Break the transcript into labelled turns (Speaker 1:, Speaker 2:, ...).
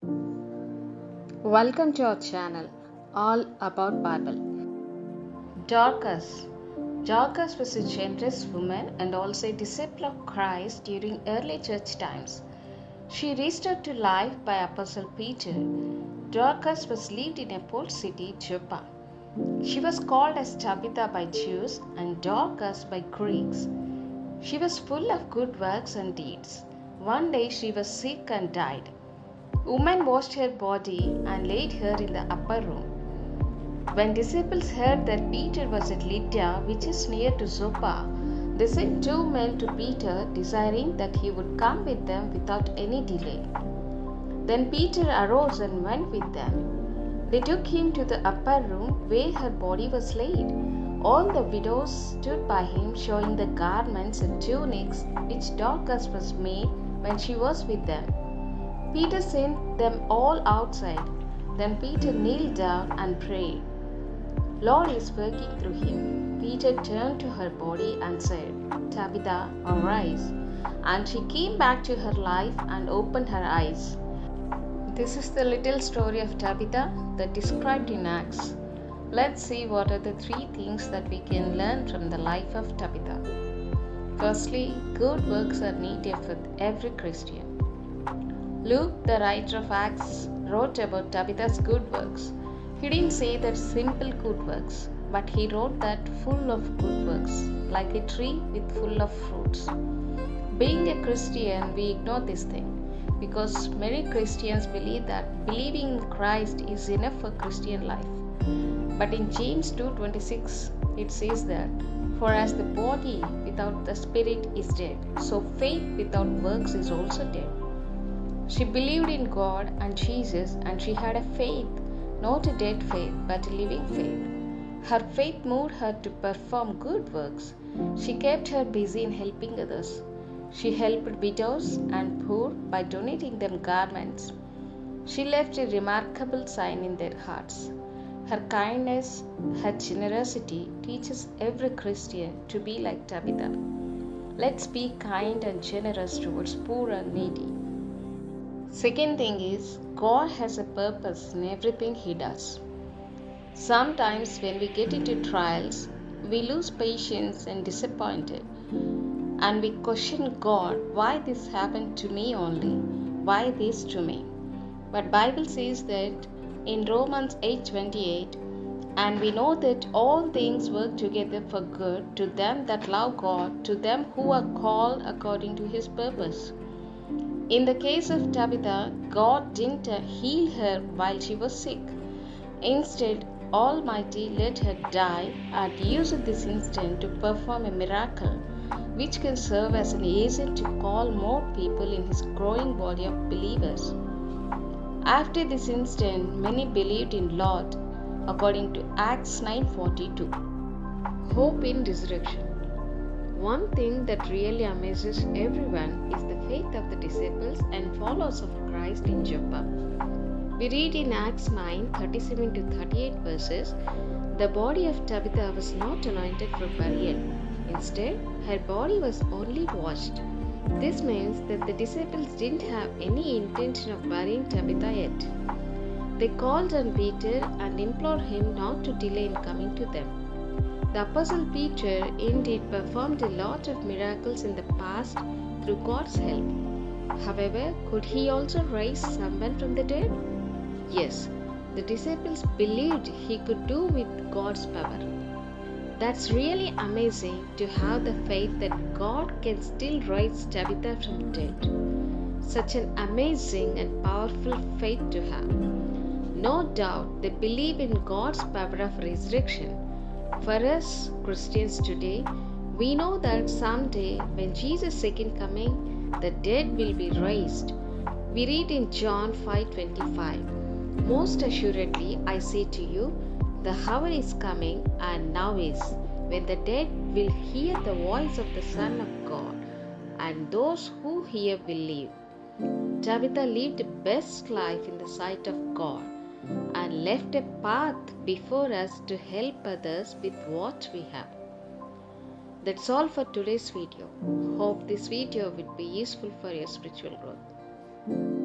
Speaker 1: Welcome to our channel, All About Bible. Dorcas. Dorcas was a generous woman and also a disciple of Christ during early church times. She restored to life by Apostle Peter. Dorcas was lived in a port city, Joppa. She was called as Tabitha by Jews and Dorcas by Greeks. She was full of good works and deeds. One day she was sick and died. Women washed her body and laid her in the upper room. When disciples heard that Peter was at Lydda, which is near to Joppa, they sent 2 men to Peter, desiring that he would come with them without any delay. Then Peter arose and went with them. They took him to the upper room where her body was laid. All the widows stood by him, showing the garments and tunics which Dorcas was made when she was with them. Peter sent them all outside. Then Peter kneeled down and prayed. Lord is working through him. Peter turned to her body and said, Tabitha, arise. And she came back to her life and opened her eyes. This is the little story of Tabitha that described in Acts. Let's see what are the 3 things that we can learn from the life of Tabitha. Firstly, good works are needed for every Christian. Luke, the writer of Acts, wrote about Tabitha's good works. He didn't say that simple good works, but he wrote that full of good works, like a tree with full of fruits. Being a Christian, we ignore this thing because many Christians believe that believing in Christ is enough for Christian life. But in James 2:26, it says that, for as the body without the spirit is dead, so faith without works is also dead. She believed in God and Jesus, and she had a faith, not a dead faith, but a living faith. Her faith moved her to perform good works. She kept her busy in helping others. She helped widows and poor by donating them garments. She left a remarkable sign in their hearts. Her kindness, her generosity teaches every Christian to be like Tabitha. Let's be kind and generous towards poor and needy. Second thing is, God has a purpose in everything He does. Sometimes when we get into trials, we lose patience and disappointed. And we question God, why this happened to me only? Why this to me? But Bible says that in Romans 8:28, and we know that all things work together for good to them that love God, to them who are called according to His purpose. In the case of Tabitha, God didn't heal her while she was sick. Instead, Almighty let her die and used this instant to perform a miracle which can serve as an agent to call more people in His growing body of believers. After this instant, many believed in Lord, according to Acts 9:42. Hope in resurrection. One thing that really amazes everyone is the faith of the disciples and followers of Christ in Joppa. We read in Acts 9:37-38 verses, the body of Tabitha was not anointed for burial. Instead, her body was only washed. This means that the disciples didn't have any intention of burying Tabitha yet. They called on Peter and implored him not to delay in coming to them. The Apostle Peter indeed performed a lot of miracles in the past through God's help. However, could he also raise someone from the dead? Yes, the disciples believed he could do with God's power. That's really amazing to have the faith that God can still raise Tabitha from dead. Such an amazing and powerful faith to have. No doubt they believe in God's power of resurrection. For us Christians today, we know that someday when Jesus' second coming, the dead will be raised. We read in John 5:25, most assuredly I say to you, the hour is coming and now is, when the dead will hear the voice of the Son of God, and those who hear will live. Tabitha lived the best life in the sight of God and left a path before us to help others with what we have. That's all for today's video. Hope this video will be useful for your spiritual growth.